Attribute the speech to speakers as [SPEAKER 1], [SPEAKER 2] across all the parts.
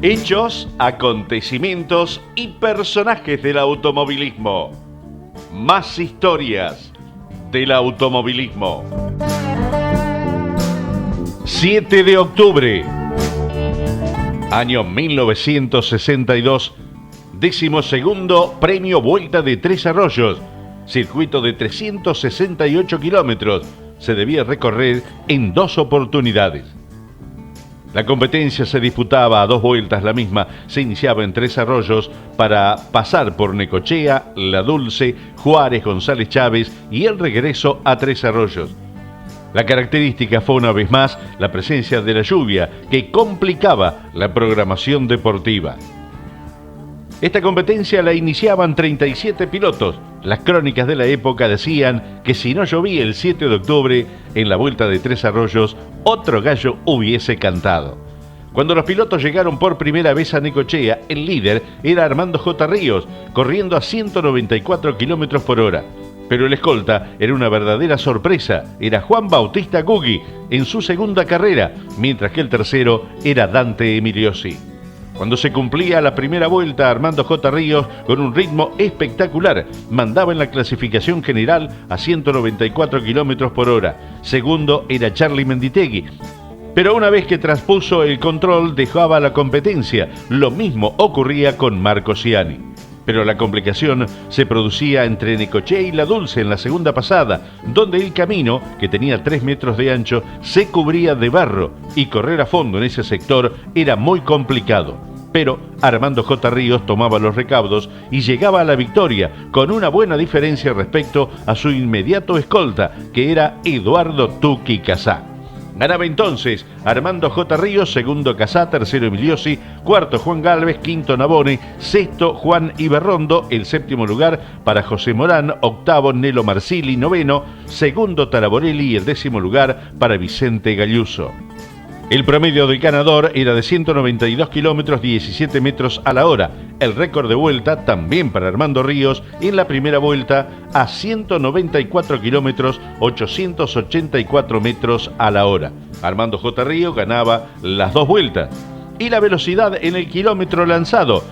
[SPEAKER 1] Hechos, acontecimientos y personajes del automovilismo. Más historias del automovilismo. 7 de octubre, año 1962, 12º Premio Vuelta de Tres Arroyos, circuito de 368 kilómetros, se debía recorrer en 2 oportunidades. La competencia se disputaba a 2 vueltas, la misma se iniciaba en Tres Arroyos para pasar por Necochea, La Dulce, Juárez, González Chávez y el regreso a Tres Arroyos. La característica fue una vez más la presencia de la lluvia que complicaba la programación deportiva. Esta competencia la iniciaban 37 pilotos. Las crónicas de la época decían que si no llovía el 7 de octubre, en la Vuelta de Tres Arroyos, otro gallo hubiese cantado. Cuando los pilotos llegaron por primera vez a Necochea, el líder era Armando J. Ríos, corriendo a 194 km por hora. Pero el escolta era una verdadera sorpresa, era Juan Bautista Gugui en su segunda carrera, mientras que el tercero era Dante Emiliosi. Cuando se cumplía la primera vuelta, Armando J. Ríos, con un ritmo espectacular, mandaba en la clasificación general a 194 km por hora. Segundo era Charly Menditegui. Pero una vez que traspuso el control, dejaba la competencia. Lo mismo ocurría con Marco Ciani. Pero la complicación se producía entre Necochea y La Dulce en la segunda pasada, donde el camino, que tenía 3 metros de ancho, se cubría de barro y correr a fondo en ese sector era muy complicado. Pero Armando J. Ríos tomaba los recaudos y llegaba a la victoria con una buena diferencia respecto a su inmediato escolta, que era Eduardo Tuqui Casá. Ganaba entonces Armando J. Ríos, segundo Casá, tercero Emiliosi, cuarto Juan Gálvez, quinto Navone, sexto Juan Iberrondo, el séptimo lugar para José Morán, octavo Nelo Marsili, noveno, segundo Taraborelli y el 10º lugar para Vicente Galluso. El promedio del ganador era de 192 kilómetros 17 metros a la hora. El récord de vuelta, también para Armando Ríos, en la primera vuelta a 194 kilómetros 884 metros a la hora. Armando J. Ríos ganaba las 2 vueltas. Y la velocidad en el kilómetro lanzado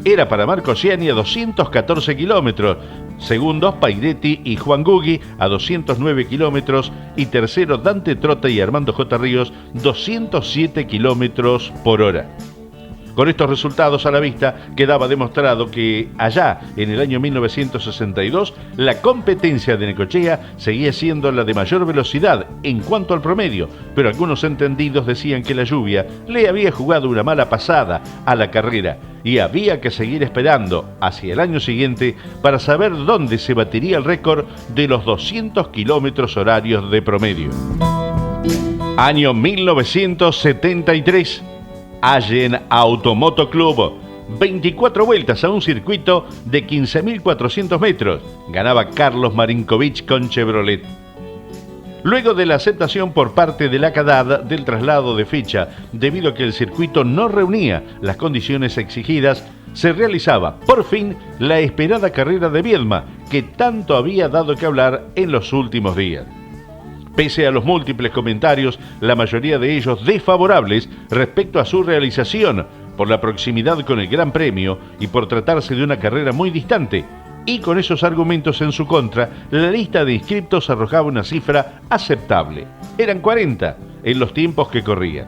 [SPEAKER 1] era para Marco Ciani a 214 kilómetros. Segundos, Pairetti y Juan Gugui a 209 kilómetros y tercero Dante Trota y Armando J. Ríos 207 kilómetros por hora. Con estos resultados a la vista quedaba demostrado que allá en el año 1962 la competencia de Necochea seguía siendo la de mayor velocidad en cuanto al promedio, pero algunos entendidos decían que la lluvia le había jugado una mala pasada a la carrera y había que seguir esperando hacia el año siguiente para saber dónde se batiría el récord de los 200 kilómetros horarios de promedio. Año 1973. Allen Automoto Club, 24 vueltas a un circuito de 15.400 metros. Ganaba Carlos Marinkovic con Chevrolet. Luego de la aceptación por parte de la CADAD del traslado de fecha, debido a que el circuito no reunía las condiciones exigidas, se realizaba, por fin, la esperada carrera de Viedma, que tanto había dado que hablar en los últimos días. Pese a los múltiples comentarios, la mayoría de ellos desfavorables respecto a su realización, por la proximidad con el Gran Premio y por tratarse de una carrera muy distante, y con esos argumentos en su contra, la lista de inscriptos arrojaba una cifra aceptable. Eran 40 en los tiempos que corrían.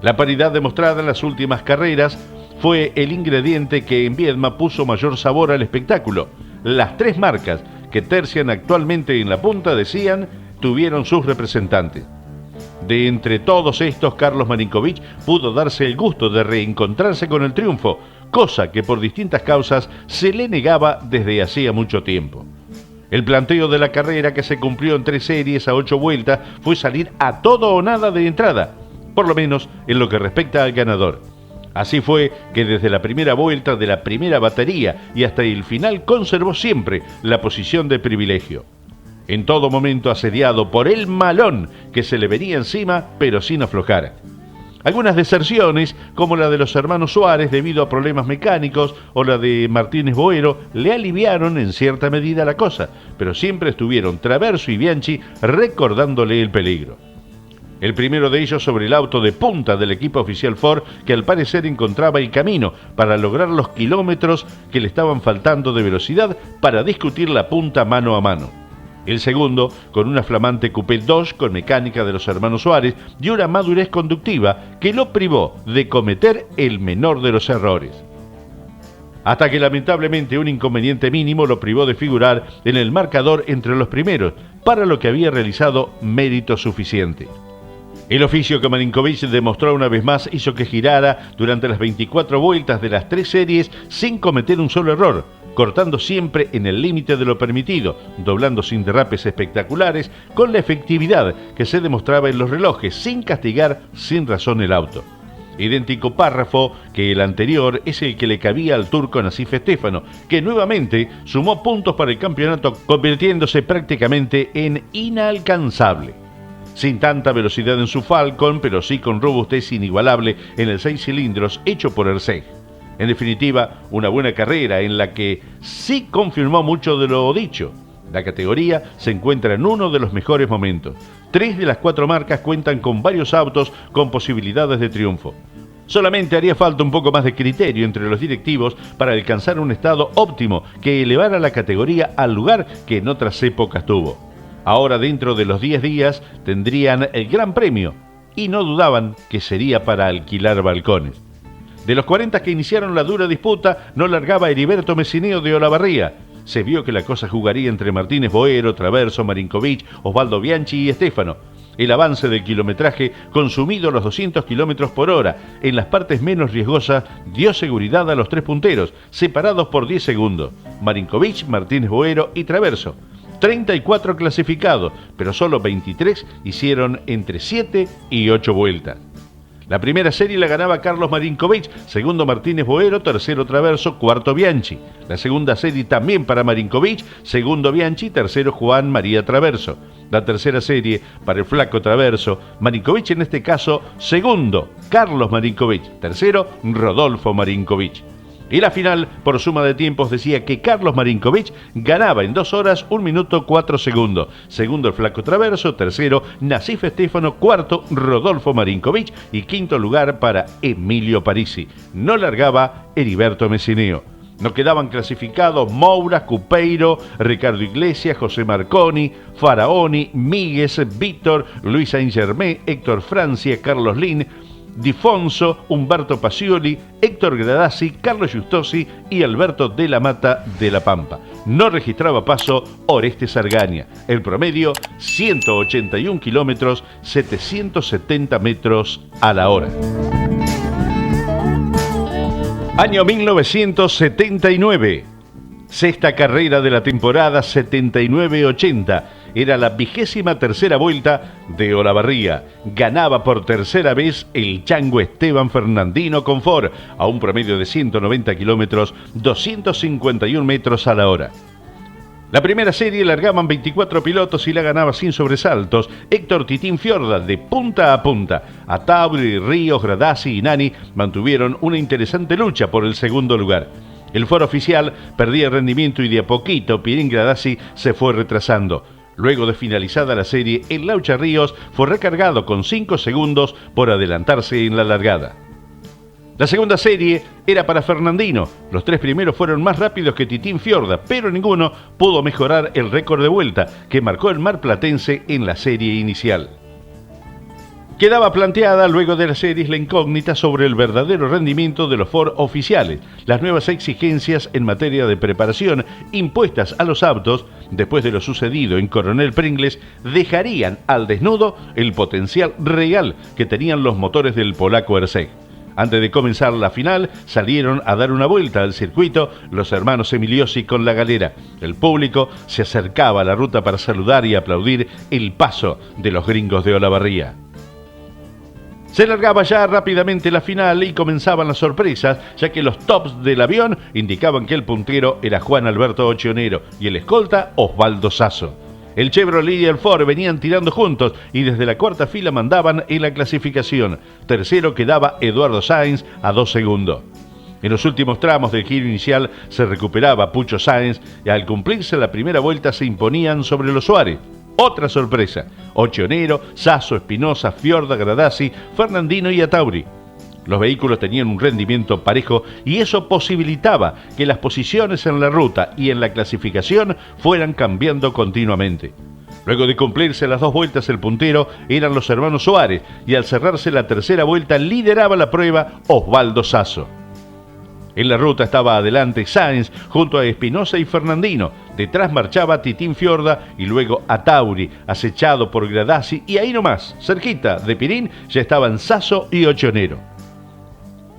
[SPEAKER 1] La paridad demostrada en las últimas carreras fue el ingrediente que en Viedma puso mayor sabor al espectáculo. Las 3 marcas que tercian actualmente en la punta decían tuvieron sus representantes. De entre todos estos, Carlos Marinkovic pudo darse el gusto de reencontrarse con el triunfo, cosa que por distintas causas se le negaba desde hacía mucho tiempo. El planteo de la carrera, que se cumplió en 3 series a 8 vueltas, fue salir a todo o nada de entrada, por lo menos en lo que respecta al ganador. Así fue que desde la primera vuelta de la primera batería y hasta el final conservó siempre la posición de privilegio. En todo momento asediado por el malón que se le venía encima, pero sin aflojar. Algunas deserciones, como la de los hermanos Suárez debido a problemas mecánicos o la de Martínez Boero, le aliviaron en cierta medida la cosa, pero siempre estuvieron Traverso y Bianchi recordándole el peligro. El primero de ellos sobre el auto de punta del equipo oficial Ford, que al parecer encontraba el camino para lograr los kilómetros que le estaban faltando de velocidad para discutir la punta mano a mano. El segundo, con una flamante Coupé Dodge con mecánica de los hermanos Suárez y una madurez conductiva que lo privó de cometer el menor de los errores. Hasta que lamentablemente un inconveniente mínimo lo privó de figurar en el marcador entre los primeros, para lo que había realizado mérito suficiente. El oficio que Marinkovic demostró una vez más hizo que girara durante las 24 vueltas de las 3 series sin cometer un solo error, cortando siempre en el límite de lo permitido, doblando sin derrapes espectaculares, con la efectividad que se demostraba en los relojes, sin castigar sin razón el auto. Idéntico párrafo que el anterior es el que le cabía al turco Nassif Stefano, que nuevamente sumó puntos para el campeonato, convirtiéndose prácticamente en inalcanzable. Sin tanta velocidad en su Falcon, pero sí con robustez inigualable en el 6 cilindros hecho por Erceg. En definitiva, una buena carrera en la que sí confirmó mucho de lo dicho. La categoría se encuentra en uno de los mejores momentos. 3 de las 4 marcas cuentan con varios autos con posibilidades de triunfo. Solamente haría falta un poco más de criterio entre los directivos para alcanzar un estado óptimo que elevara la categoría al lugar que en otras épocas tuvo. Ahora, dentro de los 10 días, tendrían el Gran Premio y no dudaban que sería para alquilar balcones. De los 40 que iniciaron la dura disputa, no largaba Heriberto Messineo de Olavarría. Se vio que la cosa jugaría entre Martínez Boero, Traverso, Marinkovic, Osvaldo Bianchi y Stefano. El avance del kilometraje, consumido a los 200 km por hora, en las partes menos riesgosas, dio seguridad a los 3 punteros, separados por 10 segundos. Marinkovic, Martínez Boero y Traverso. 34 clasificados, pero solo 23 hicieron entre 7 y 8 vueltas. La primera serie la ganaba Carlos Marinkovic, segundo Martínez Boero, tercero Traverso, cuarto Bianchi. La segunda serie también para Marinkovic, segundo Bianchi, tercero Juan María Traverso. La tercera serie para el flaco Traverso, Marinkovic en este caso segundo, Carlos Marinkovic, tercero Rodolfo Marinkovic. Y la final, por suma de tiempos, decía que Carlos Marinkovic ganaba en 2 horas, 1 minuto 4 segundos. Segundo el flaco Traverso, tercero Nassif Stefano, cuarto Rodolfo Marinkovic y quinto lugar para Emilio Parisi. No largaba Heriberto Messineo. No quedaban clasificados Moura, Cupeiro, Ricardo Iglesias, José Marconi, Faraoni, Míguez, Víctor, Luis Saint-Germain, Héctor Francia, Carlos Lin, Difonso, Humberto Pacioli, Héctor Gradassi, Carlos Giustosi y Alberto de la Mata de La Pampa. No registraba paso Oreste Sargaña. El promedio, 181 kilómetros, 770 metros a la hora. Año 1979. Sexta carrera de la temporada 79-80. Era la 23ª vuelta de Olavarría. Ganaba por tercera vez el chango Esteban Fernandino con Ford a un promedio de 190 kilómetros, 251 metros a la hora. La primera serie largaban 24 pilotos y la ganaba sin sobresaltos Héctor Titín Fiorda de punta a punta. Atauri, Ríos, Gradassi y Nani mantuvieron una interesante lucha por el segundo lugar. El Ford oficial perdía rendimiento y de a poquito Pierín Gradassi se fue retrasando. Luego de finalizada la serie, el Laucha Ríos fue recargado con 5 segundos por adelantarse en la largada. La segunda serie era para Fernandino. Los 3 primeros fueron más rápidos que Titín Fiorda, pero ninguno pudo mejorar el récord de vuelta que marcó el marplatense en la serie inicial. Quedaba planteada luego de las series la incógnita sobre el verdadero rendimiento de los Ford oficiales, las nuevas exigencias en materia de preparación impuestas a los autos después de lo sucedido en Coronel Pringles dejarían al desnudo el potencial real que tenían los motores del polaco Erceg. Antes de comenzar la final, salieron a dar una vuelta al circuito los hermanos Emiliosi con la galera. El público se acercaba a la ruta para saludar y aplaudir el paso de los gringos de Olavarría. Se largaba ya rápidamente la final y comenzaban las sorpresas, ya que los tops del avión indicaban que el puntero era Juan Alberto Ochionero y el escolta Osvaldo Sasso. El Chevrolet y el Ford venían tirando juntos y desde la cuarta fila mandaban en la clasificación. Tercero quedaba Eduardo Sainz a 2 segundos. En los últimos tramos del giro inicial se recuperaba Pucho Sáenz y al cumplirse la primera vuelta se imponían sobre los Suárez. Otra sorpresa: Ochionero, Sasso, Espinosa, Fiorda, Gradassi, Fernandino y Atauri. Los vehículos tenían un rendimiento parejo y eso posibilitaba que las posiciones en la ruta y en la clasificación fueran cambiando continuamente. Luego de cumplirse las 2 vueltas, el puntero eran los hermanos Suárez y al cerrarse la tercera vuelta lideraba la prueba Osvaldo Sasso. En la ruta estaba adelante Sáenz junto a Espinosa y Fernandino. Detrás marchaba Titín Fiorda y luego Atauri, acechado por Gradassi, y ahí nomás, cerquita de Pirín, ya estaban Sasso y Ochionero.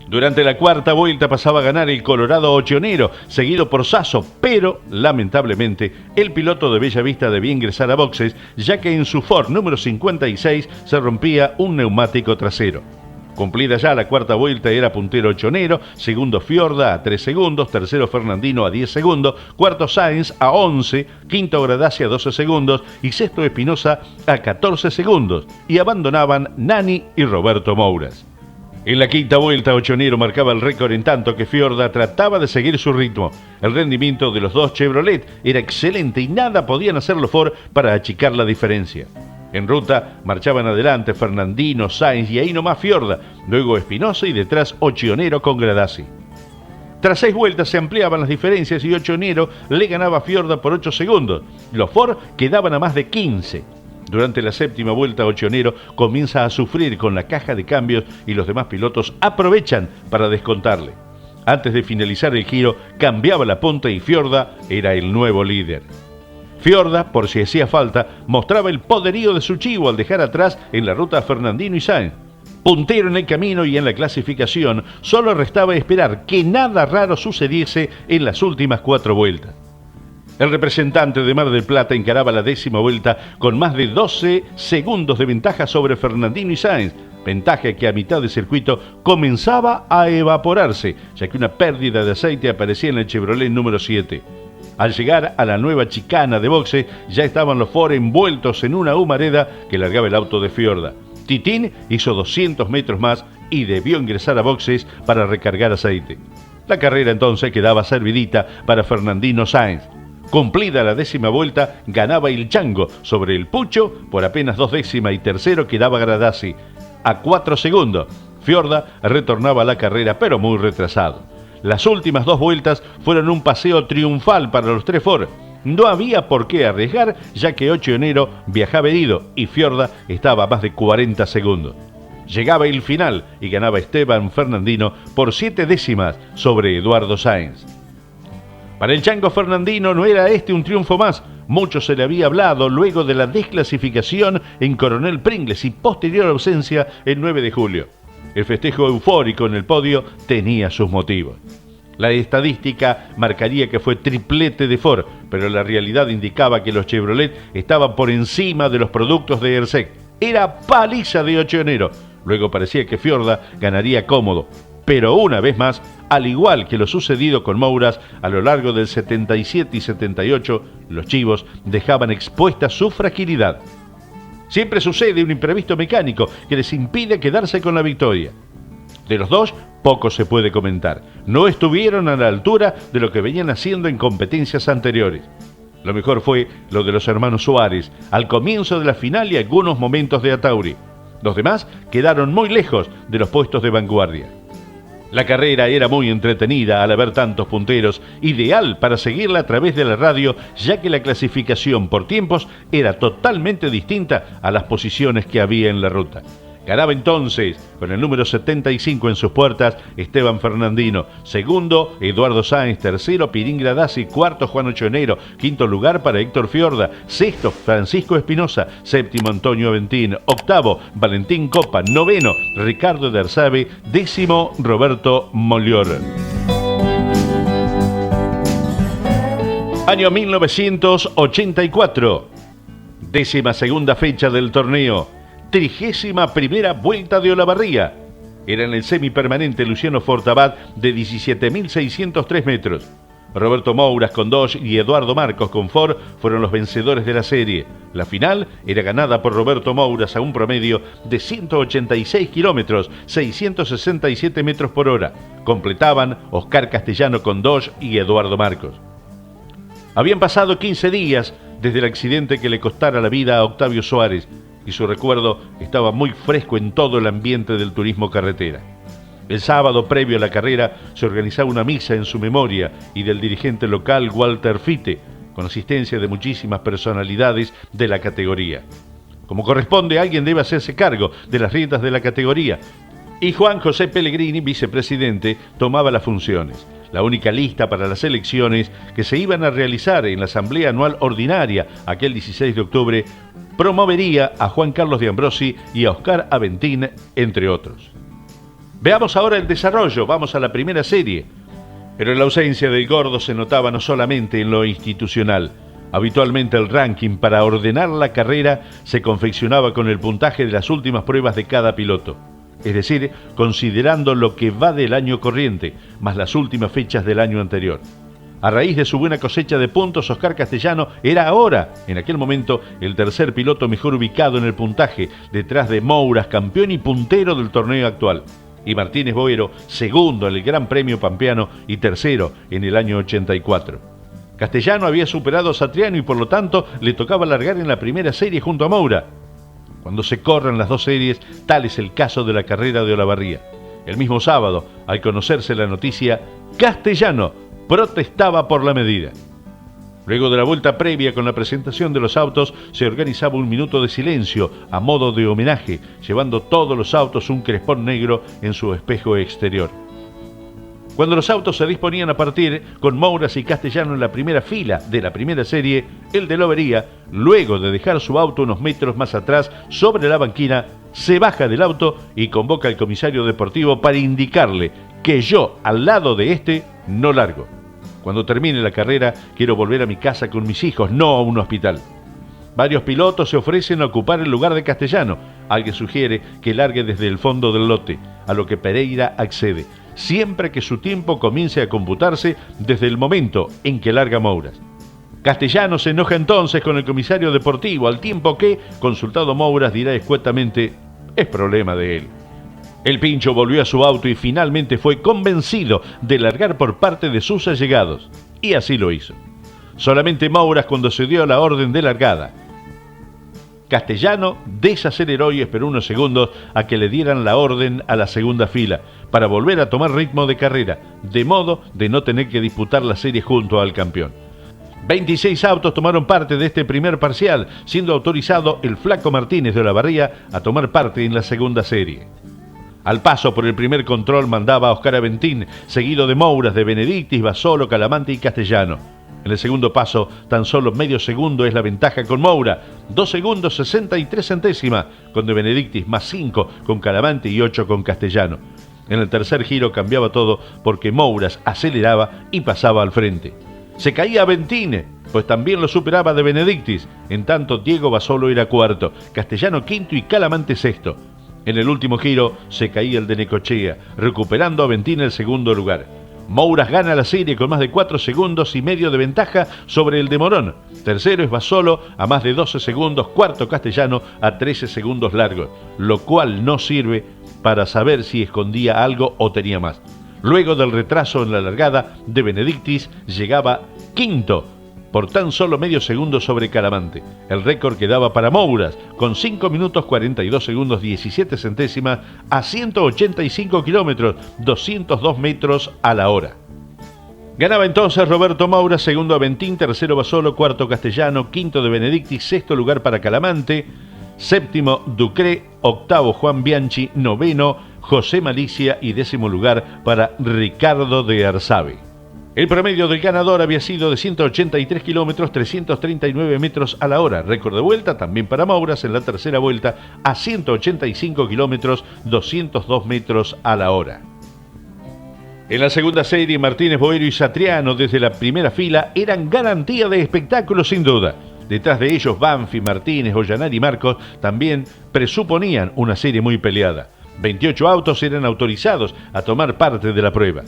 [SPEAKER 1] Durante la cuarta vuelta pasaba a ganar el colorado Ochionero, seguido por Sasso, pero lamentablemente el piloto de Bellavista debía ingresar a boxes, ya que en su Ford número 56 se rompía un neumático trasero. Cumplida ya la cuarta vuelta, era puntero Ochionero, segundo Fiorda a 3 segundos, tercero Fernandino a 10 segundos, cuarto Sáenz a 11, quinto Gradassi a 12 segundos y sexto Espinosa a 14 segundos, y abandonaban Nani y Roberto Mouras. En la quinta vuelta, Ochionero marcaba el récord, en tanto que Fiorda trataba de seguir su ritmo. El rendimiento de los dos Chevrolet era excelente y nada podían hacer los Ford para achicar la diferencia. En ruta marchaban adelante Fernandino, Sáenz y ahí nomás Fiorda, luego Espinosa y detrás Ochionero con Gradassi. Tras 6 vueltas se ampliaban las diferencias y Ochionero le ganaba a Fiorda por 8 segundos. Los Ford quedaban a más de 15. Durante la séptima vuelta, Ochionero comienza a sufrir con la caja de cambios y los demás pilotos aprovechan para descontarle. Antes de finalizar el giro, cambiaba la punta y Fiorda era el nuevo líder. Fiorda, por si hacía falta, mostraba el poderío de su chivo al dejar atrás en la ruta a Fernandino y Sáenz. Puntero en el camino y en la clasificación, solo restaba esperar que nada raro sucediese en las últimas 4 vueltas. El representante de Mar del Plata encaraba la 10ª vuelta con más de 12 segundos de ventaja sobre Fernandino y Sáenz, ventaja que a mitad de circuito comenzaba a evaporarse, ya que una pérdida de aceite aparecía en el Chevrolet número 7. Al llegar a la nueva chicana de boxe, ya estaban los Ford envueltos en una humareda que largaba el auto de Fiorda. Titín hizo 200 metros más y debió ingresar a boxes para recargar aceite. La carrera entonces quedaba servidita para Fernandino Sáenz. Cumplida la 10ª vuelta, ganaba el Chango sobre el Pucho por apenas 2 décimas y tercero quedaba Gradassi a 4 segundos. Fiorda retornaba a la carrera pero muy retrasado. Las últimas 2 vueltas fueron un paseo triunfal para los 3 Ford. No había por qué arriesgar, ya que Ochionero viajaba herido y Fiorda estaba a más de 40 segundos. Llegaba el final y ganaba Esteban Fernandino por 7 décimas sobre Eduardo Sáenz. Para el Chango Fernandino no era este un triunfo más. Mucho se le había hablado luego de la desclasificación en Coronel Pringles y posterior ausencia el 9 de julio. El festejo eufórico en el podio tenía sus motivos. La estadística marcaría que fue triplete de Ford, pero la realidad indicaba que los Chevrolet estaban por encima de los productos de Hersec. Era paliza de Ochionero. Luego parecía que Fiorda ganaría cómodo. Pero una vez más, al igual que lo sucedido con Mouras, a lo largo del 77 y 78, los chivos dejaban expuesta su fragilidad. Siempre sucede un imprevisto mecánico que les impide quedarse con la victoria. De los dos, poco se puede comentar. No estuvieron a la altura de lo que venían haciendo en competencias anteriores. Lo mejor fue lo de los hermanos Suárez, al comienzo de la final y algunos momentos de Atauri. Los demás quedaron muy lejos de los puestos de vanguardia. La carrera era muy entretenida al haber tantos punteros, ideal para seguirla a través de la radio, ya que la clasificación por tiempos era totalmente distinta a las posiciones que había en la ruta. Ganaba entonces, con el número 75 en sus puertas, Esteban Fernandino. Segundo, Eduardo Sáenz. Tercero, Pirín Gradassi. Cuarto, Juan Ochionero. Quinto lugar para Héctor Fiorda. Sexto, Francisco Espinosa. Séptimo, Antonio Aventín. Octavo, Valentín Copa. Noveno, Ricardo de Arzabe. Décimo, Roberto Molior. Año 1984. 12ª fecha del torneo. 31ª vuelta de Olavarría. Era en el semipermanente Luciano Fortabat de 17.603 metros. Roberto Mouras con Dodge y Eduardo Marcos con Ford fueron los vencedores de la serie. La final era ganada por Roberto Mouras a un promedio de 186 kilómetros, 667 metros por hora. Completaban Oscar Castellano con Dodge y Eduardo Marcos. Habían pasado 15 días desde el accidente que le costara la vida a Octavio Suárez, y su recuerdo estaba muy fresco en todo el ambiente del turismo carretera. El sábado previo a la carrera se organizaba una misa en su memoria y del dirigente local Walter Fitte, con asistencia de muchísimas personalidades de la categoría. Como corresponde, alguien debe hacerse cargo de las riendas de la categoría, y Juan José Pellegrini, vicepresidente, tomaba las funciones. La única lista para las elecciones que se iban a realizar en la Asamblea Anual Ordinaria aquel 16 de octubre promovería a Juan Carlos de Ambrosi y a Oscar Aventín, entre otros. Veamos ahora el desarrollo, vamos a la primera serie. Pero la ausencia del Gordo se notaba no solamente en lo institucional. Habitualmente el ranking para ordenar la carrera se confeccionaba con el puntaje de las últimas pruebas de cada piloto. Es decir, considerando lo que va del año corriente, más las últimas fechas del año anterior. A raíz de su buena cosecha de puntos, Oscar Castellano era ahora, en aquel momento, el tercer piloto mejor ubicado en el puntaje, detrás de Mouras, campeón y puntero del torneo actual, y Martínez Boero, segundo en el Gran Premio Pampeano y tercero en el año 84. Castellano había superado a Satriano y por lo tanto le tocaba largar en la primera serie junto a Moura. Cuando se corran las dos series, tal es el caso de la carrera de Olavarría. El mismo sábado, al conocerse la noticia, Castellano protestaba por la medida. Luego de la vuelta previa con la presentación de los autos, se organizaba un minuto de silencio a modo de homenaje, llevando todos los autos un crespón negro en su espejo exterior. Cuando los autos se disponían a partir, con Mouras y Castellano en la primera fila de la primera serie, el de Lobería, luego de dejar su auto unos metros más atrás sobre la banquina, se baja del auto y convoca al comisario deportivo para indicarle que yo, al lado de este, no largo. Cuando termine la carrera, quiero volver a mi casa con mis hijos, no a un hospital. Varios pilotos se ofrecen a ocupar el lugar de Castellano. Alguien sugiere que largue desde el fondo del lote, a lo que Pereira accede, siempre que su tiempo comience a computarse desde el momento en que larga Mouras. Castellano se enoja entonces con el comisario deportivo, al tiempo que, consultado Mouras, dirá escuetamente, es problema de él. El Pincho volvió a su auto y finalmente fue convencido de largar por parte de sus allegados, y así lo hizo. Solamente Mouras, cuando se dio la orden de largada, Castellano desaceleró y esperó unos segundos a que le dieran la orden a la segunda fila para volver a tomar ritmo de carrera, de modo de no tener que disputar la serie junto al campeón. 26 autos tomaron parte de este primer parcial, siendo autorizado el Flaco Martínez de Olavarría a tomar parte en la segunda serie. Al paso por el primer control mandaba a Oscar Aventín, seguido de Mouras, de Benedictis, Basolo, Calamante y Castellano. En el segundo paso, tan solo medio segundo es la ventaja con Moura, 2 segundos 63 centésimas con De Benedictis, más 5 con Calamante y 8 con Castellano. En el tercer giro cambiaba todo porque Mouras aceleraba y pasaba al frente. Se caía Aventín, pues también lo superaba De Benedictis. En tanto, Diego Basolo era cuarto, Castellano quinto y Calamante sexto. En el último giro se caía el de Necochea, recuperando a Aventín el segundo lugar. Mouras gana la serie con más de 4 segundos y medio de ventaja sobre el de Morón. Tercero es Basolo a más de 12 segundos, cuarto Castellano a 13 segundos largos, lo cual no sirve para saber si escondía algo o tenía más. Luego del retraso en la largada, De Benedictis llegaba quinto por tan solo medio segundo sobre Calamante. El récord quedaba para Mouras, con 5 minutos 42 segundos 17 centésimas a 185 kilómetros, 202 metros a la hora. Ganaba entonces Roberto Mouras, segundo Aventín, tercero Basolo, cuarto Castellano, quinto De Benedictis, sexto lugar para Calamante, séptimo Ducré, octavo Juan Bianchi, noveno José Malicia y décimo lugar para Ricardo de Arzabe. El promedio del ganador había sido de 183 kilómetros, 339 metros a la hora. Récord de vuelta también para Mouras en la tercera vuelta a 185 kilómetros, 202 metros a la hora. En la segunda serie, Martínez Boero y Satriano desde la primera fila eran garantía de espectáculo sin duda. Detrás de ellos, Banfi, Martínez, Ollanar y Marcos también presuponían una serie muy peleada. 28 autos eran autorizados a tomar parte de la prueba.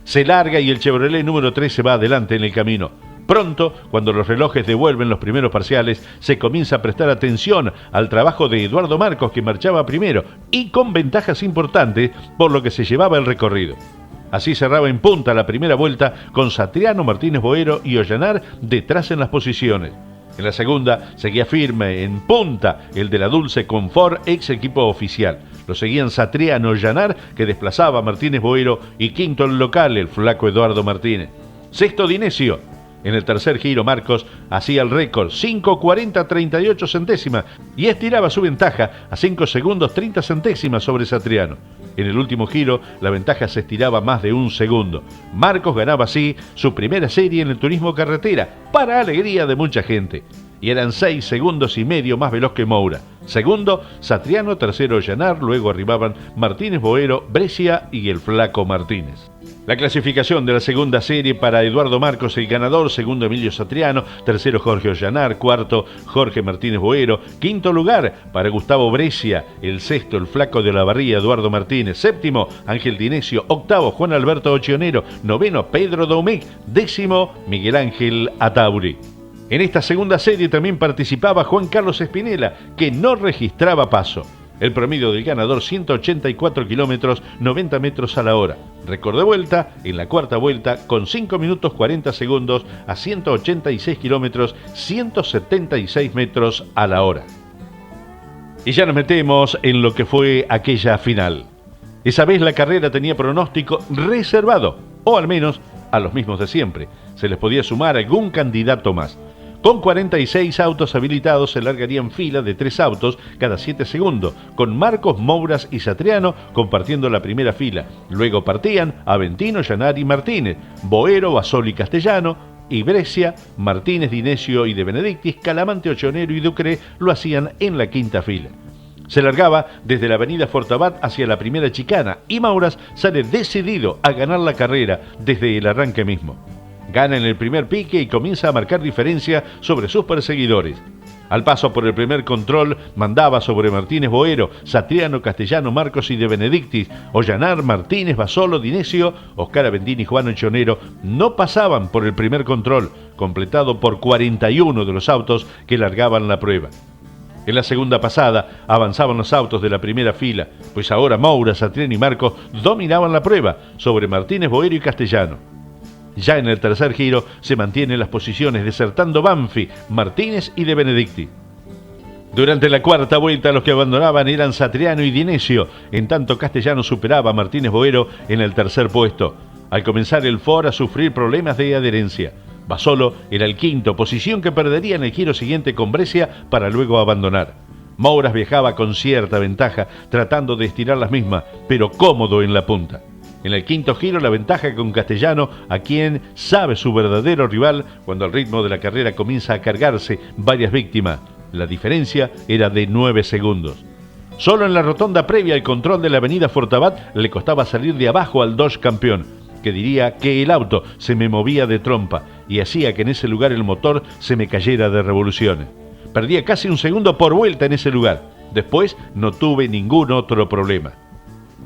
[SPEAKER 1] Se larga y el Chevrolet número 3 se va adelante en el camino. Pronto, cuando los relojes devuelven los primeros parciales, se comienza a prestar atención al trabajo de Eduardo Marcos, que marchaba primero y con ventajas importantes, por lo que se llevaba el recorrido. Así cerraba en punta la primera vuelta con Satriano, Martínez Boero y Ollanar detrás en las posiciones. En la segunda seguía firme en punta el de la Dulce Confort, ex equipo oficial. Lo seguían Satriano Llanar, que desplazaba a Martínez Boero, y quinto el local, el flaco Eduardo Martínez. Sexto Dinesio. En el tercer giro Marcos hacía el récord, 5:40:38 centésimas, y estiraba su ventaja a 5 segundos 30 centésimas sobre Satriano. En el último giro, la ventaja se estiraba más de un segundo. Marcos ganaba así su primera serie en el turismo carretera, para alegría de mucha gente. Y eran 6 segundos y medio más veloz que Moura. Segundo, Satriano, tercero Llanar, luego arribaban Martínez Boero, Brescia y el flaco Martínez. La clasificación de la segunda serie para Eduardo Marcos, el ganador, segundo Emilio Satriano, tercero Jorge Ollanar, cuarto Jorge Martínez Boero, quinto lugar para Gustavo Brescia, el sexto el flaco de la Barría Eduardo Martínez, séptimo Ángel Dinesio, octavo Juan Alberto Ochionero, noveno Pedro Domecq, décimo Miguel Ángel Atauri. En esta segunda serie también participaba Juan Carlos Espinela, que no registraba paso. El promedio del ganador 184 kilómetros 90 metros a la hora. Récord de vuelta en la cuarta vuelta con 5 minutos 40 segundos a 186 kilómetros 176 metros a la hora. Y ya nos metemos en lo que fue aquella final. Esa vez la carrera tenía pronóstico reservado, o al menos a los mismos de siempre. Se les podía sumar algún candidato más. Con 46 autos habilitados se largarían fila de 3 autos cada 7 segundos, con Marcos, Mouras y Satriano compartiendo la primera fila. Luego partían Aventino, Llanar y Martínez, Boero, Basoli, Castellano y Brescia, Martínez, Dinesio y De Benedictis, Calamante, Ochionero y Ducré lo hacían en la quinta fila. Se largaba desde la avenida Fortabat hacia la primera chicana y Mouras sale decidido a ganar la carrera desde el arranque mismo. Gana en el primer pique y comienza a marcar diferencia sobre sus perseguidores. Al paso por el primer control mandaba sobre Martínez Boero, Satriano, Castellano, Marcos y De Benedictis, Ollanar, Martínez, Basolo, Dinesio, Oscar Aventini y Juan Ochionero no pasaban por el primer control, completado por 41 de los autos que largaban la prueba. En la segunda pasada avanzaban los autos de la primera fila, pues ahora Moura, Satriano y Marcos dominaban la prueba sobre Martínez, Boero y Castellano. Ya en el tercer giro se mantienen las posiciones desertando Banfi, Martínez y De Benedicti. Durante la cuarta vuelta los que abandonaban eran Satriano y Dinesio, en tanto Castellano superaba a Martínez Boero en el tercer puesto. Al comenzar el FOR a sufrir problemas de adherencia. Basolo era el quinto, posición que perdería en el giro siguiente con Brescia para luego abandonar. Mouras viajaba con cierta ventaja, tratando de estirar las mismas, pero cómodo en la punta. En el quinto giro la ventaja con Castellano, a quien sabe su verdadero rival cuando el ritmo de la carrera comienza a cargarse varias víctimas. La diferencia era de 9 segundos. Solo en la rotonda previa al control de la avenida Fortabat le costaba salir de abajo al Dodge campeón, que diría que el auto se me movía de trompa y hacía que en ese lugar el motor se me cayera de revoluciones. Perdía casi un segundo por vuelta en ese lugar. Después no tuve ningún otro problema.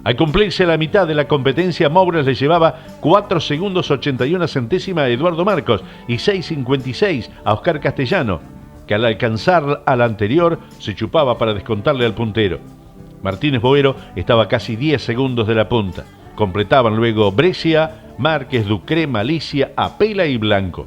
[SPEAKER 1] Al cumplirse la mitad de la competencia, Mouras le llevaba 4 segundos 81 centésimas a Eduardo Marcos y 6:56 a Oscar Castellano, que al alcanzar al anterior se chupaba para descontarle al puntero. Martínez Boero estaba casi 10 segundos de la punta. Completaban luego Brescia, Márquez, Ducré, Malicia, Apela y Blanco.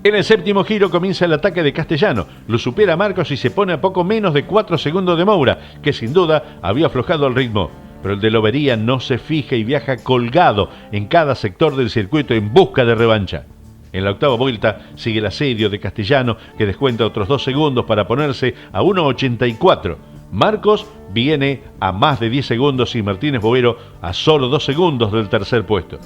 [SPEAKER 1] En el séptimo giro comienza el ataque de Castellano, lo supera Marcos y se pone a poco menos de 4 segundos de Moura, que sin duda había aflojado el ritmo. Pero el de Lobería no se fija y viaja colgado en cada sector del circuito en busca de revancha. En la octava vuelta sigue el asedio de Castellano, que descuenta otros 2 segundos para ponerse a 1:84. Marcos viene a más de 10 segundos y Martínez Boero a solo 2 segundos del tercer puesto.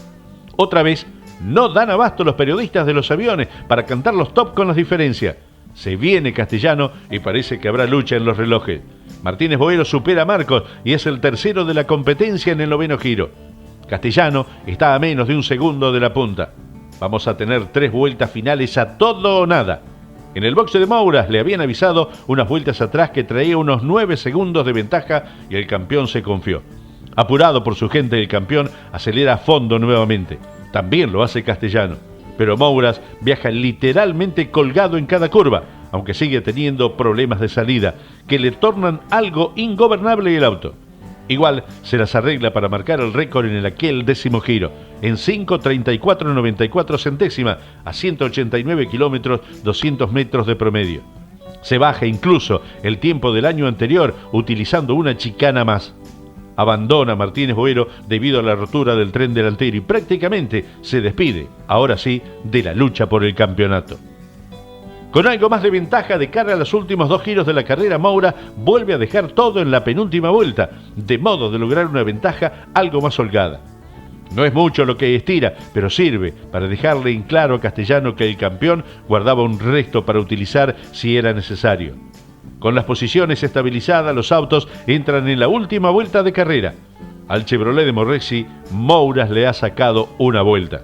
[SPEAKER 1] Otra vez no dan abasto los periodistas de los aviones para cantar los top con las diferencias. Se viene Castellano y parece que habrá lucha en los relojes. Martínez Boero supera a Marcos y es el tercero de la competencia en el noveno giro. Castellano está a menos de 1 segundo de la punta. Vamos a tener 3 vueltas finales a todo o nada. En el boxe de Mouras le habían avisado unas vueltas atrás que traía unos 9 segundos de ventaja y el campeón se confió. Apurado por su gente, el campeón acelera a fondo nuevamente. También lo hace Castellano. Pero Mouras viaja literalmente colgado en cada curva, aunque sigue teniendo problemas de salida, que le tornan algo ingobernable el auto. Igual se las arregla para marcar el récord en el aquel 10º giro, en 5:34.94 centésimas, a 189 kilómetros, 200 metros de promedio. Se baja incluso el tiempo del año anterior utilizando una chicana más. Abandona Martínez Boero debido a la rotura del tren delantero y prácticamente se despide, ahora sí, de la lucha por el campeonato. Con algo más de ventaja de cara a los últimos 2 giros de la carrera, Moura vuelve a dejar todo en la penúltima vuelta, de modo de lograr una ventaja algo más holgada. No es mucho lo que estira, pero sirve para dejarle en claro a Castellano que el campeón guardaba un resto para utilizar si era necesario. Con las posiciones estabilizadas, los autos entran en la última vuelta de carrera. Al Chevrolet de Morresi, Moura le ha sacado una vuelta.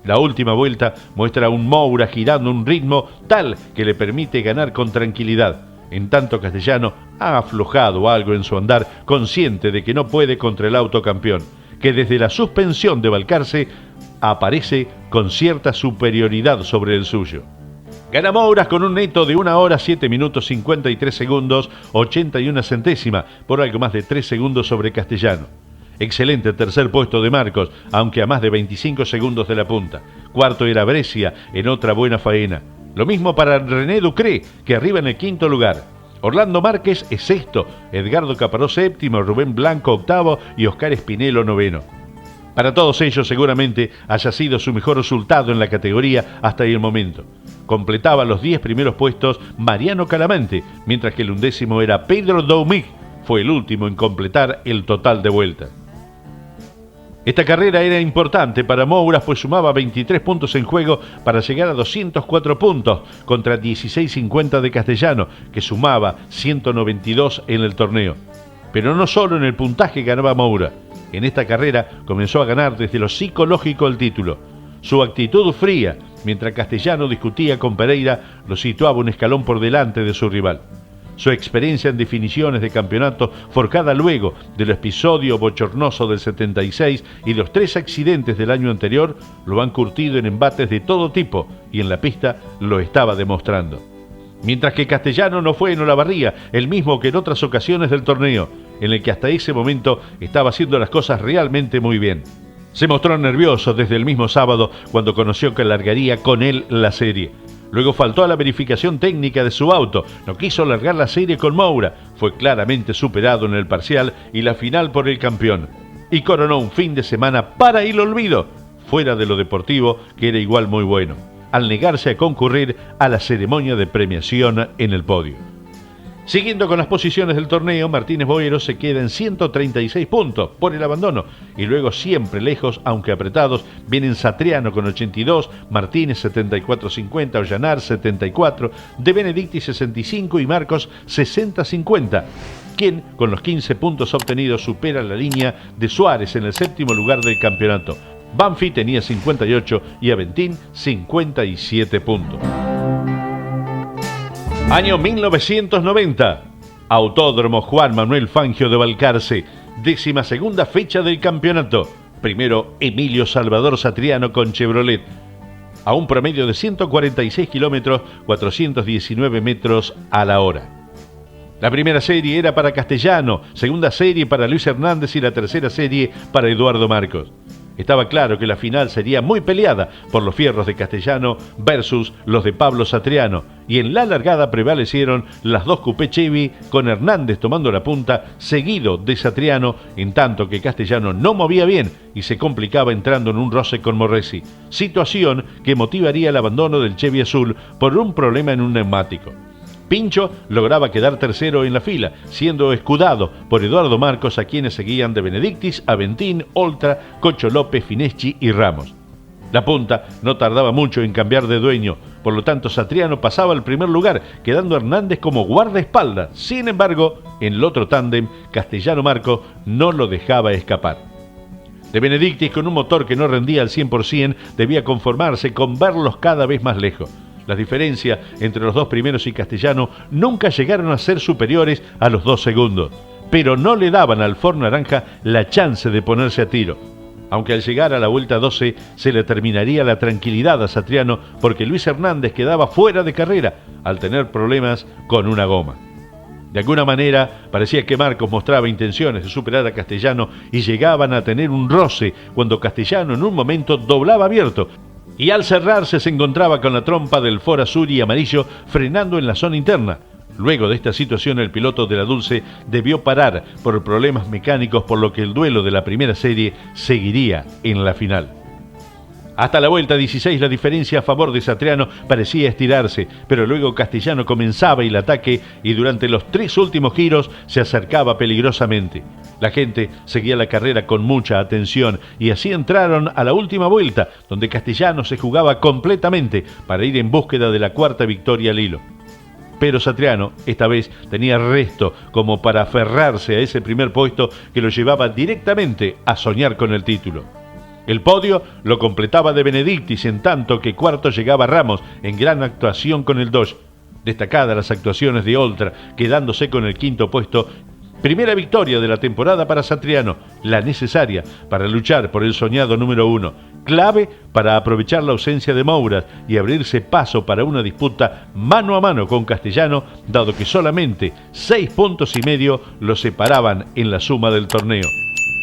[SPEAKER 1] La última vuelta muestra a un Moura girando un ritmo tal que le permite ganar con tranquilidad. En tanto, Castellano ha aflojado algo en su andar, consciente de que no puede contra el auto campeón, que desde la suspensión de Balcarce aparece con cierta superioridad sobre el suyo. Gana Moura con un neto de 1 hora 7 minutos 53 segundos 81 centésimas, por algo más de 3 segundos sobre Castellano. Excelente tercer puesto de Marcos, aunque a más de 25 segundos de la punta. Cuarto era Brescia, en otra buena faena. Lo mismo para René Ducré, que arriba en el 5º lugar. Orlando Márquez es sexto, Edgardo Caparrós séptimo, Rubén Blanco octavo y Oscar Espinelo noveno. Para todos ellos seguramente haya sido su mejor resultado en la categoría hasta el momento. Completaba los 10 primeros puestos Mariano Calamante, mientras que el 11º era Pedro Doumig, fue el último en completar el total de vueltas. Esta carrera era importante para Moura, pues sumaba 23 puntos en juego para llegar a 204 puntos contra 16.50 de Castellano, que sumaba 192 en el torneo. Pero no solo en el puntaje ganaba Moura. En esta carrera comenzó a ganar desde lo psicológico el título. Su actitud fría, mientras Castellano discutía con Pereira, lo situaba un escalón por delante de su rival. Su experiencia en definiciones de campeonato, forjada luego del episodio bochornoso del 76 y los 3 accidentes del año anterior, lo han curtido en embates de todo tipo y en la pista lo estaba demostrando. Mientras que Castellano no fue en Olavarría, el mismo que en otras ocasiones del torneo, en el que hasta ese momento estaba haciendo las cosas realmente muy bien. Se mostró nervioso desde el mismo sábado cuando conoció que largaría con él la serie. Luego faltó a la verificación técnica de su auto, no quiso largar la serie con Moura, fue claramente superado en el parcial y la final por el campeón. Y coronó un fin de semana para el olvido, fuera de lo deportivo, que era igual muy bueno, al negarse a concurrir a la ceremonia de premiación en el podio. Siguiendo con las posiciones del torneo, Martínez Boero se queda en 136 puntos por el abandono y luego siempre lejos, aunque apretados, vienen Satriano con 82, Martínez 74-50, Ollanar 74, De Benedicti 65 y Marcos 60-50, quien con los 15 puntos obtenidos supera la línea de Suárez en el 7º lugar del campeonato. Banfi tenía 58 y Aventín 57 puntos. Año 1990, Autódromo Juan Manuel Fangio de Balcarce, 12ª fecha del campeonato. Primero Emilio Salvador Satriano con Chevrolet, a un promedio de 146 kilómetros, 419 metros a la hora. La primera serie era para Castellano, segunda serie para Luis Hernández y la tercera serie para Eduardo Marcos. Estaba claro que la final sería muy peleada por los fierros de Castellano versus los de Pablo Satriano, y en la largada prevalecieron las 2 Coupé Chevy con Hernández tomando la punta, seguido de Satriano, en tanto que Castellano no movía bien y se complicaba entrando en un roce con Morresi, situación que motivaría el abandono del Chevy azul por un problema en un neumático. Pincho lograba quedar tercero en la fila, siendo escudado por Eduardo Marcos, a quienes seguían De Benedictis, Aventín, Oltra, Cocho López, Fineschi y Ramos. La punta no tardaba mucho en cambiar de dueño, por lo tanto Satriano pasaba al primer lugar, quedando Hernández como guardaespaldas. Sin embargo, en el otro tándem, Castellano Marcos no lo dejaba escapar. De Benedictis, con un motor que no rendía al 100%, debía conformarse con verlos cada vez más lejos. Las diferencias entre los 2 primeros y Castellano nunca llegaron a ser superiores a los 2 segundos, pero no le daban al Ford Naranja la chance de ponerse a tiro. Aunque al llegar a la vuelta 12 se le terminaría la tranquilidad a Satriano porque Luis Hernández quedaba fuera de carrera al tener problemas con una goma. De alguna manera, parecía que Marcos mostraba intenciones de superar a Castellano y llegaban a tener un roce cuando Castellano en un momento doblaba abierto y al cerrarse se encontraba con la trompa del Ford azul y amarillo frenando en la zona interna. Luego de esta situación, el piloto de la Dulce debió parar por problemas mecánicos, por lo que el duelo de la primera serie seguiría en la final. Hasta la vuelta 16 la diferencia a favor de Satriano parecía estirarse, pero luego Castellano comenzaba el ataque y durante los 3 últimos giros se acercaba peligrosamente. La gente seguía la carrera con mucha atención y así entraron a la última vuelta, donde Castellano se jugaba completamente para ir en búsqueda de la 4ª victoria al hilo. Pero Satriano esta vez tenía resto como para aferrarse a ese primer puesto que lo llevaba directamente a soñar con el título. El podio lo completaba De Benedictis, en tanto que cuarto llegaba Ramos en gran actuación con el Dodge. Destacadas las actuaciones de Oltra, quedándose con el 5º puesto. Primera victoria de la temporada para Satriano, la necesaria para luchar por el soñado número 1, clave para aprovechar la ausencia de Mouras y abrirse paso para una disputa mano a mano con Castellano, dado que solamente 6,5 puntos lo separaban en la suma del torneo.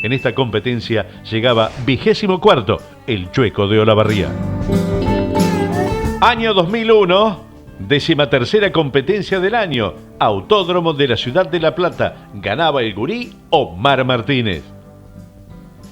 [SPEAKER 1] En esta competencia llegaba 24º el Chueco de Olavarría. Año 2001, 13ª competencia del año, Autódromo de la Ciudad de La Plata. Ganaba el gurí Omar Martínez.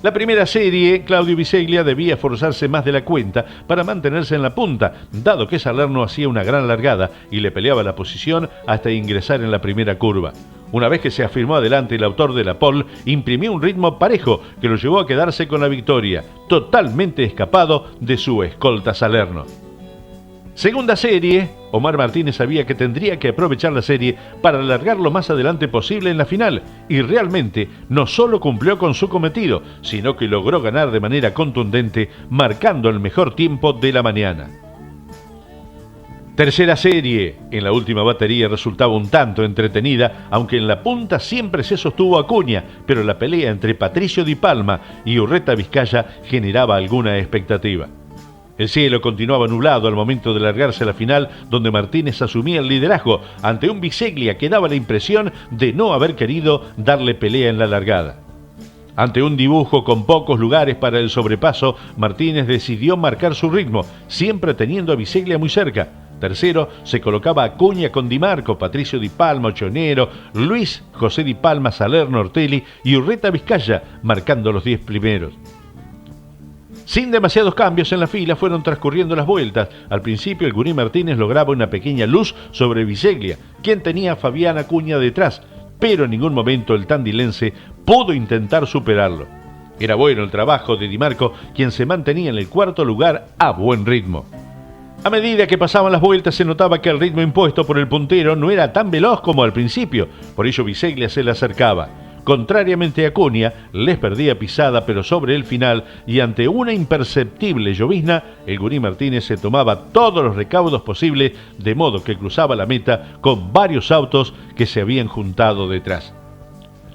[SPEAKER 1] La primera serie, Claudio Biseglia debía forzarse más de la cuenta para mantenerse en la punta, dado que Salerno hacía una gran largada y le peleaba la posición hasta ingresar en la primera curva. Una vez que se afirmó adelante, el autor de la pole imprimió un ritmo parejo que lo llevó a quedarse con la victoria, totalmente escapado de su escolta Salerno. Segunda serie, Omar Martínez sabía que tendría que aprovechar la serie para alargar lo más adelante posible en la final, y realmente no solo cumplió con su cometido, sino que logró ganar de manera contundente, marcando el mejor tiempo de la mañana. Tercera serie, en la última batería resultaba un tanto entretenida, aunque en la punta siempre se sostuvo Acuña, pero la pelea entre Patricio Di Palma y Urreta Vizcaya generaba alguna expectativa. El cielo continuaba nublado al momento de largarse a la final, donde Martínez asumía el liderazgo ante un Biseglia que daba la impresión de no haber querido darle pelea en la largada. Ante un dibujo con pocos lugares para el sobrepaso, Martínez decidió marcar su ritmo, siempre teniendo a Biseglia muy cerca. Tercero se colocaba Acuña con Di Marco, Patricio Di Palma, Ochonero, Luis José Di Palma, Salerno, Ortelli y Urreta Vizcaya, marcando los 10 primeros. Sin demasiados cambios en la fila fueron transcurriendo las vueltas. Al principio el gurí Martínez lograba una pequeña luz sobre Biseglia, quien tenía a Fabián Acuña detrás, pero en ningún momento el tandilense pudo intentar superarlo. Era bueno el trabajo de Di Marco, quien se mantenía en el 4º lugar a buen ritmo. A medida que pasaban las vueltas se notaba que el ritmo impuesto por el puntero no era tan veloz como al principio, por ello Biseglia se le acercaba. Contrariamente a Acuña, les perdía pisada, pero sobre el final y ante una imperceptible llovizna, el gurí Martínez se tomaba todos los recaudos posibles, de modo que cruzaba la meta con varios autos que se habían juntado detrás.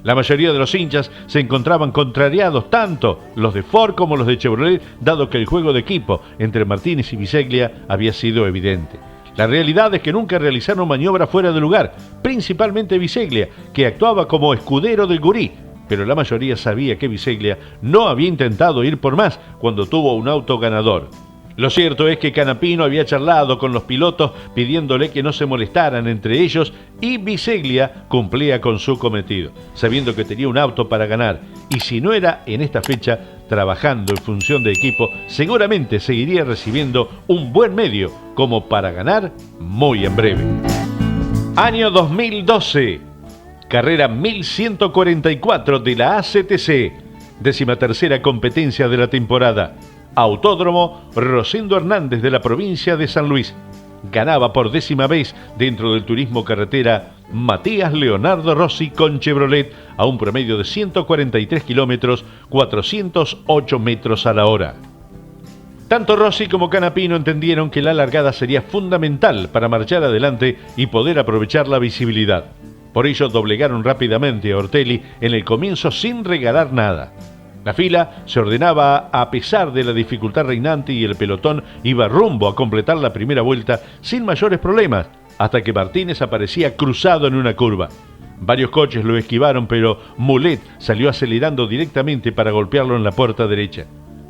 [SPEAKER 1] La mayoría de los hinchas se encontraban contrariados, tanto los de Ford como los de Chevrolet, dado que el juego de equipo entre Martínez y Biseglia había sido evidente. La realidad es que nunca realizaron maniobra fuera de lugar, principalmente Biseglia, que actuaba como escudero del gurí, pero la mayoría sabía que Biseglia no había intentado ir por más cuando tuvo un auto ganador. Lo cierto es que Canapino había charlado con los pilotos pidiéndole que no se molestaran entre ellos y Biseglia cumplía con su cometido, sabiendo que tenía un auto para ganar, y si no era en esta fecha, trabajando en función de equipo, seguramente seguiría recibiendo un buen medio como para ganar muy en breve. Año 2012, carrera 1144 de la ACTC, 13ª competencia de la temporada. Autódromo Rosendo Hernández de la provincia de San Luis. Ganaba por 10ª vez dentro del turismo carretera Matías Leonardo Rossi con Chevrolet a un promedio de 143 kilómetros, 408 metros a la hora. Tanto Rossi como Canapino entendieron que la largada sería fundamental para marchar adelante y poder aprovechar la visibilidad. Por ello doblegaron rápidamente a Ortelli en el comienzo sin regalar nada. La fila se ordenaba a pesar de la dificultad reinante y el pelotón iba rumbo a completar la primera vuelta sin mayores problemas, hasta que Martínez aparecía cruzado en una curva. Varios coches lo esquivaron, pero Mulet salió acelerando directamente para golpearlo en la puerta derecha.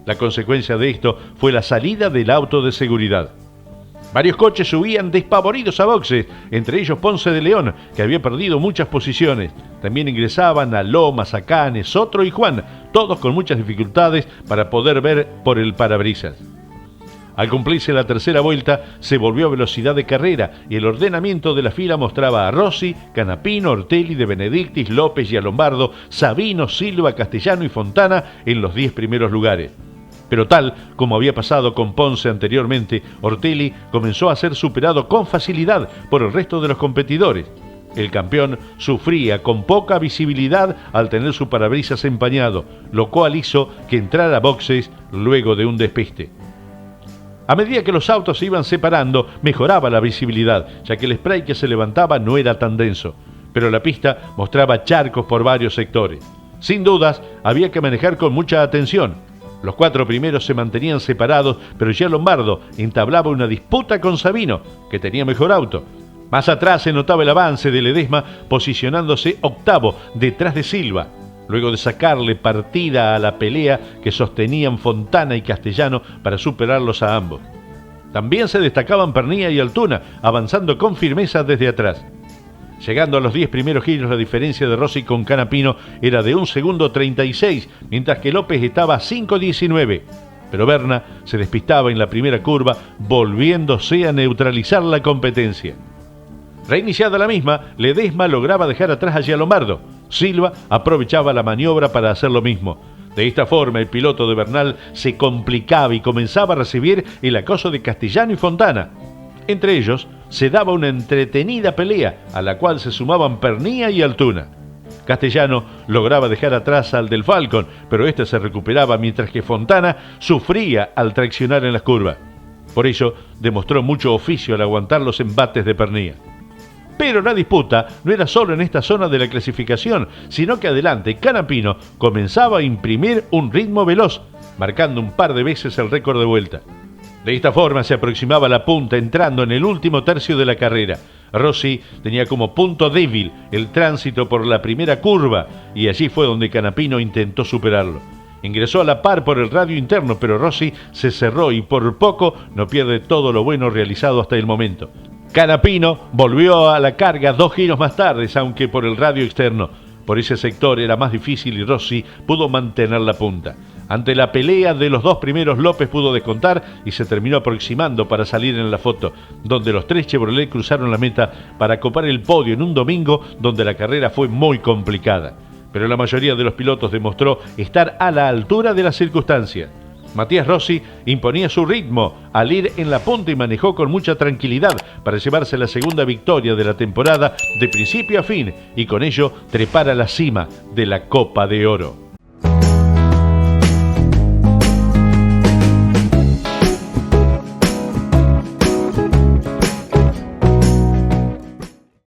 [SPEAKER 1] La consecuencia de esto fue la salida del auto de seguridad. Varios coches subían despavoridos a boxes, entre ellos Ponce de León, que había perdido muchas posiciones. También ingresaban a Lomas, a Canes, Sotro y Juan, todos con muchas dificultades para poder ver por el parabrisas. Al cumplirse la tercera vuelta, se volvió a velocidad de carrera y el ordenamiento de la fila mostraba a Rossi, Canapino, Ortelli, De Benedictis, López y a Lombardo, Sabino, Silva, Castellano y Fontana en los 10 primeros lugares. Pero tal como había pasado con Ponce anteriormente, Ortelli comenzó a ser superado con facilidad por el resto de los competidores. El campeón sufría con poca visibilidad al tener su parabrisas empañado, lo cual hizo que entrara a boxes luego de un despiste. A medida que los autos se iban separando, mejoraba la visibilidad, ya que el spray que se levantaba no era tan denso, pero la pista mostraba charcos por varios sectores. Sin dudas, había que manejar con mucha atención. Los 4 primeros se mantenían separados, pero ya Lombardo entablaba una disputa con Sabino, que tenía mejor auto. Más atrás se notaba el avance de Ledesma, posicionándose octavo detrás de Silva, luego de sacarle partida a la pelea que sostenían Fontana y Castellano para superarlos a ambos. También se destacaban Pernía y Altuna, avanzando con firmeza desde atrás. Llegando a los 10 primeros giros, la diferencia de Rossi con Canapino era de 1 segundo 36, mientras que López estaba a 5.19. Pero Berna se despistaba en la primera curva, volviéndose a neutralizar la competencia. Reiniciada la misma, Ledesma lograba dejar atrás a Lombardo. Silva aprovechaba la maniobra para hacer lo mismo. De esta forma, el piloto de Bernal se complicaba y comenzaba a recibir el acoso de Castellano y Fontana. Entre ellos, se daba una entretenida pelea, a la cual se sumaban Pernía y Altuna. Castellano lograba dejar atrás al del Falcon, pero este se recuperaba mientras que Fontana sufría al traccionar en las curvas. Por ello, demostró mucho oficio al aguantar los embates de Pernía. Pero la disputa no era solo en esta zona de la clasificación, sino que adelante Canapino comenzaba a imprimir un ritmo veloz, marcando un par de veces el récord de vuelta. De esta forma se aproximaba a la punta, entrando en el último tercio de la carrera. Rossi tenía como punto débil el tránsito por la primera curva, y allí fue donde Canapino intentó superarlo. Ingresó a la par por el radio interno, pero Rossi se cerró y por poco no pierde todo lo bueno realizado hasta el momento. Canapino volvió a la carga 2 giros más tarde, aunque por el radio externo. Por ese sector era más difícil y Rossi pudo mantener la punta. Ante la pelea de los 2 primeros, López pudo descontar y se terminó aproximando para salir en la foto, donde los 3 Chevrolet cruzaron la meta para copar el podio en un domingo donde la carrera fue muy complicada. Pero la mayoría de los pilotos demostró estar a la altura de las circunstancias. Matías Rossi imponía su ritmo al ir en la punta y manejó con mucha tranquilidad para llevarse la segunda victoria de la temporada de principio a fin y con ello trepar a la cima de la Copa de Oro.